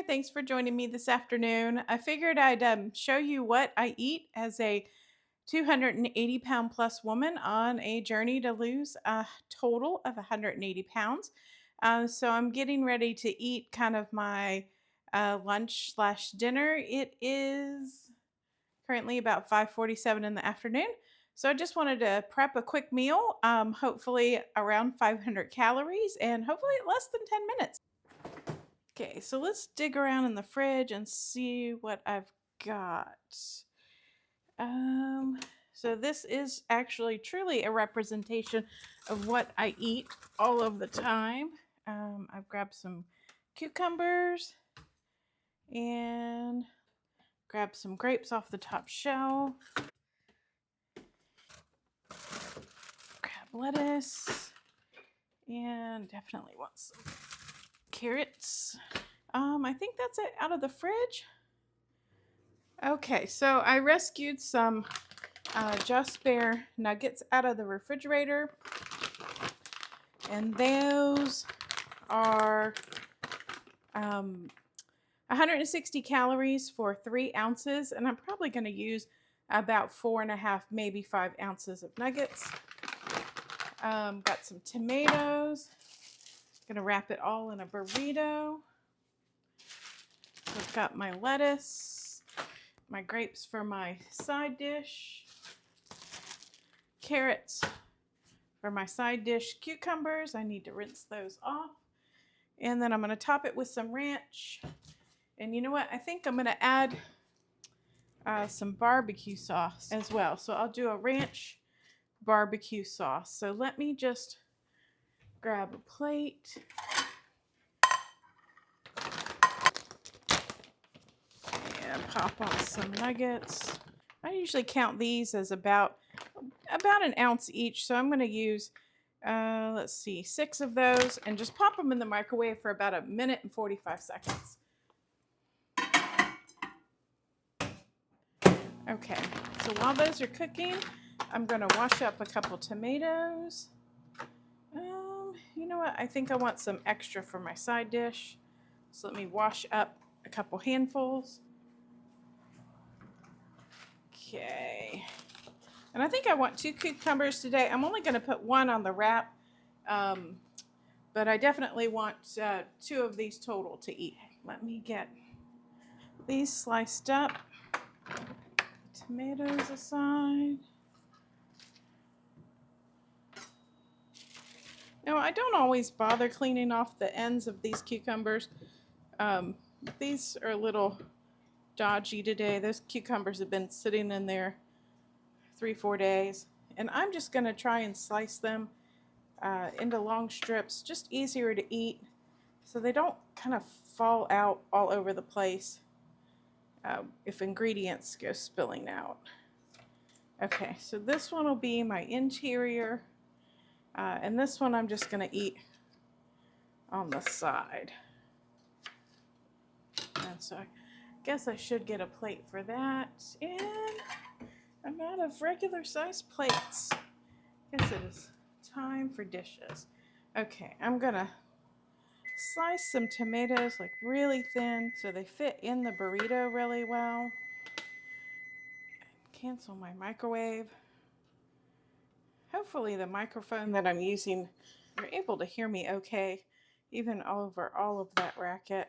Thanks for joining me this afternoon. I figured I'd show you what I eat as a 280-pound plus woman on a journey to lose a total of 180 pounds. So I'm getting ready to eat kind of my lunch slash dinner. It is currently about 5:47 in the afternoon. So I just wanted to prep a quick meal, hopefully around 500 calories and hopefully less than 10 minutes. Okay, so let's dig around in the fridge and see what I've got. Um, so this is actually truly a representation of what I eat all of the time. I've grabbed some cucumbers and grabbed some grapes off the top shelf. Grab lettuce and definitely want some carrots. I think that's it out of the fridge. Okay, so I rescued some Just Bear nuggets out of the refrigerator, and those are 160 calories for 3 ounces, and I'm probably going to use about 4.5, maybe 5 ounces of nuggets. Got some tomatoes. Gonna wrap it all in a burrito. I've got my lettuce, my grapes for my side dish, carrots for my side dish, cucumbers. I need to rinse those off. And then I'm gonna top it with some ranch. And you know what? I think I'm gonna add some barbecue sauce as well. So I'll do a ranch barbecue sauce. So let me just grab a plate. And pop on some nuggets. I usually count these as about an ounce each. So I'm going to use, let's see, 6 of those and just pop them in the microwave for about 1 minute and 45 seconds. Okay, so while those are cooking, I'm going to wash up a couple tomatoes. You know what? I think I want some extra for my side dish. So let me wash up a couple handfuls. Okay. And I think I want 2 cucumbers today. I'm only going to put 1 on the wrap, but I definitely want 2 of these total to eat. Let me get these sliced up. Tomatoes aside. Now, I don't always bother cleaning off the ends of these cucumbers. These are a little dodgy today. Those cucumbers have been sitting in there 3-4 days. And I'm just going to try and slice them into long strips, just easier to eat so they don't kind of fall out all over the place if ingredients go spilling out. Okay, so this one will be my interior, and this one I'm just going to eat on the side. And so I guess I should get a plate for that. And I'm out of regular size plates. Guess it is time for dishes. Okay, I'm gonna slice some tomatoes like really thin so they fit in the burrito really well. Cancel my microwave. Hopefully the microphone that I'm using, you're able to hear me okay, even over all of that racket.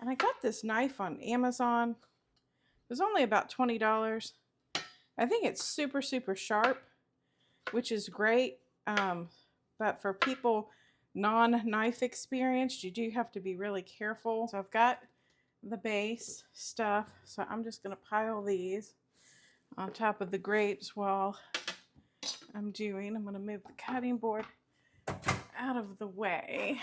And I got this knife on Amazon. It was only about $20. I think it's super, super sharp, which is great. But for people non-knife experienced, you do have to be really careful. So I've got the base stuff. So I'm just going to pile these on top of the grapes while I'm going to move the cutting board out of the way.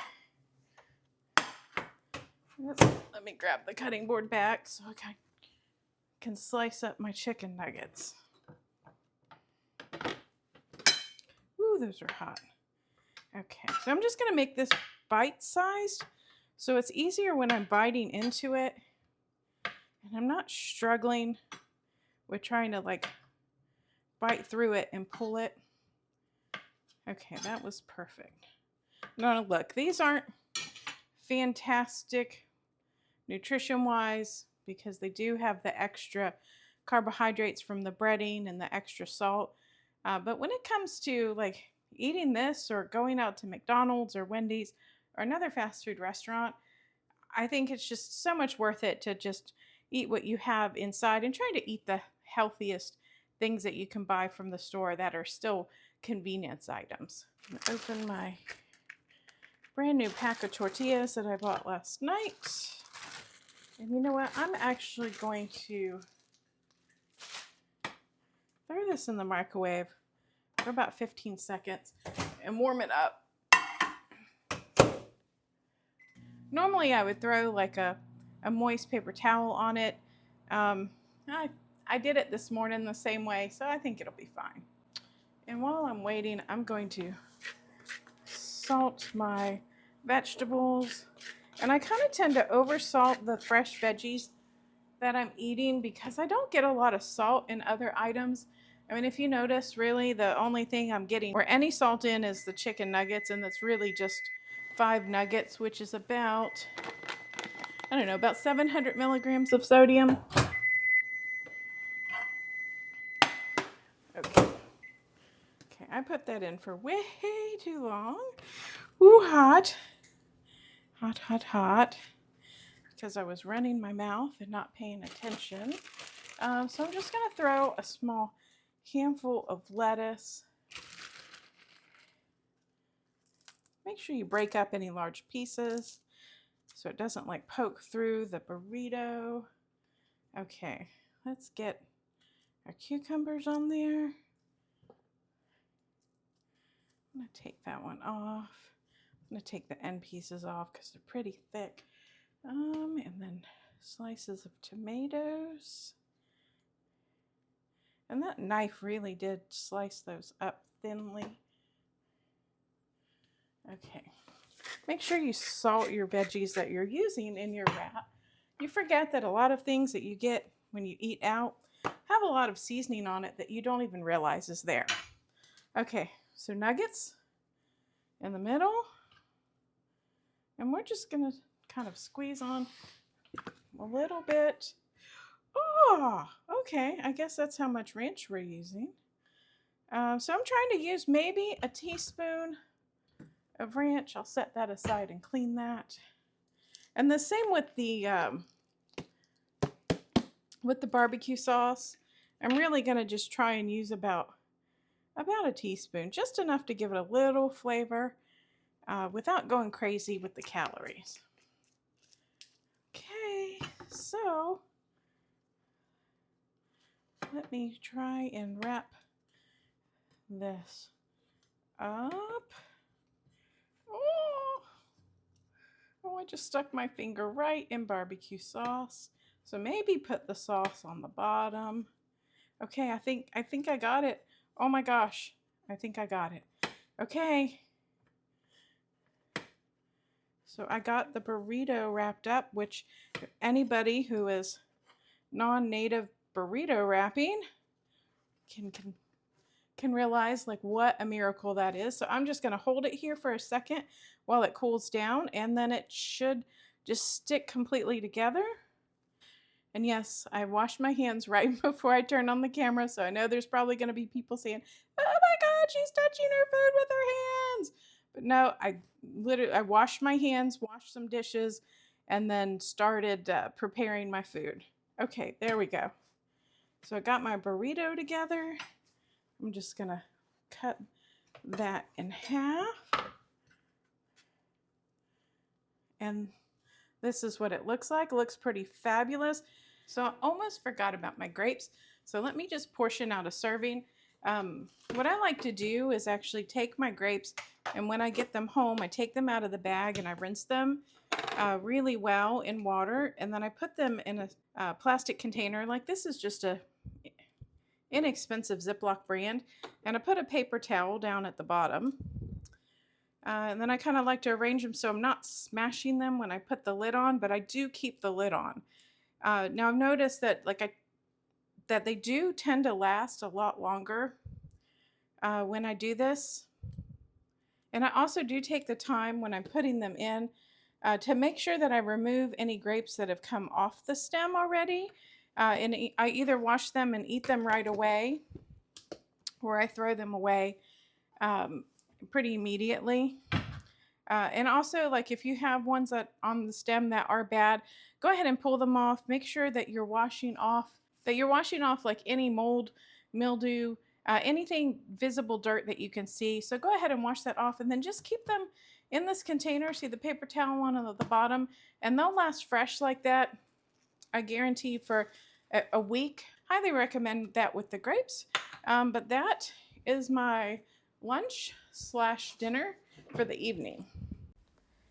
Let me grab the cutting board back so I can slice up my chicken nuggets. Ooh, those are hot. Okay, so I'm just going to make this bite-sized so it's easier when I'm biting into it and I'm not struggling with trying to like bite through it and pull it. Okay, that was perfect. Now look, these aren't fantastic nutrition-wise, because they do have the extra carbohydrates from the breading and the extra salt. But when it comes to like eating this or going out to McDonald's or Wendy's or another fast food restaurant, I think it's just so much worth it to just eat what you have inside and try to eat the healthiest things that you can buy from the store that are still convenience items. I'm gonna open my brand new pack of tortillas that I bought last night. And you know what? I'm actually going to throw this in the microwave for about 15 seconds and warm it up. Normally I would throw like a moist paper towel on it. I did it this morning the same way, so I think it'll be fine. And while I'm waiting, I'm going to salt my vegetables. And I kind of tend to oversalt the fresh veggies that I'm eating because I don't get a lot of salt in other items. I mean, if you notice, really the only thing I'm getting or any salt in is the chicken nuggets, and that's really just 5 nuggets, which is about, I don't know, about 700 milligrams of sodium. Okay, I put that in for way too long. Ooh, hot. Hot. Because I was running my mouth and not paying attention. So I'm just going to throw a small handful of lettuce. Make sure you break up any large pieces so it doesn't like poke through the burrito. Okay, let's get our cucumbers on there. I'm going to take that one off. I'm going to take the end pieces off because they're pretty thick. And then slices of tomatoes. And that knife really did slice those up thinly. Okay. Make sure you salt your veggies that you're using in your wrap. You forget that a lot of things that you get when you eat out have a lot of seasoning on it that you don't even realize is there. Okay, so nuggets in the middle. And we're just going to kind of squeeze on a little bit. Oh, okay. I guess that's how much ranch we're using. So I'm trying to use maybe a teaspoon of ranch. I'll set that aside and clean that. And the same with the barbecue sauce. I'm really going to just try and use about a teaspoon, just enough to give it a little flavor without going crazy with the calories. Okay, so let me try and wrap this up. Oh, I just stuck my finger right in barbecue sauce. So maybe put the sauce on the bottom. Okay, I think I got it. Oh my gosh, I think I got it. Okay. So I got the burrito wrapped up, which anybody who is non-native burrito wrapping can realize like what a miracle that is. So I'm just going to hold it here for a second while it cools down, and then it should just stick completely together. And yes, I washed my hands right before I turned on the camera, so I know there's probably going to be people saying, oh my God, she's touching her food with her hands. But no, I washed my hands, washed some dishes, and then started preparing my food. Okay, there we go. So I got my burrito together. I'm just going to cut that in half. And this is what it looks like. It looks pretty fabulous. So I almost forgot about my grapes. So let me just portion out a serving. What I like to do is actually take my grapes, and when I get them home, I take them out of the bag and I rinse them really well in water. And then I put them in a plastic container. Like this is just a inexpensive Ziploc brand. And I put a paper towel down at the bottom. And then I kind of like to arrange them so I'm not smashing them when I put the lid on, but I do keep the lid on. Now I've noticed that that they do tend to last a lot longer when I do this. And I also do take the time when I'm putting them in to make sure that I remove any grapes that have come off the stem already. And I either wash them and eat them right away, or I throw them away pretty immediately. And also, like, if you have ones that on the stem that are bad, go ahead and pull them off. Make sure that you're washing off like any mold, mildew, anything visible dirt that you can see. So go ahead and wash that off, and then just keep them in this container. See the paper towel on at the bottom, and they'll last fresh like that, I guarantee, for a week. Highly recommend that with the grapes. But that is my lunch / dinner for the evening.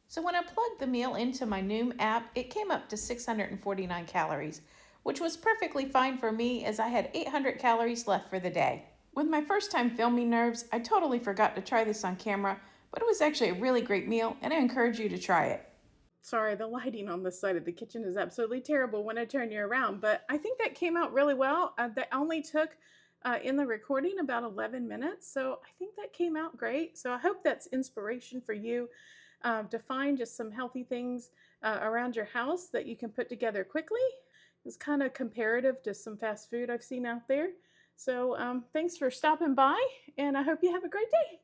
So when I plugged the meal into my Noom app, it came up to 649 calories, which was perfectly fine for me as I had 800 calories left for the day. With my first time filming nerves, I totally forgot to try this on camera, but it was actually a really great meal, and I encourage you to try it. Sorry, the lighting on this side of the kitchen is absolutely terrible when I turn you around, but I think that came out really well. That only took in the recording about 11 minutes, so I think that came out great. So I hope that's inspiration for you to find just some healthy things around your house that you can put together quickly. It's kind of comparative to some fast food I've seen out there. So thanks for stopping by, and I hope you have a great day.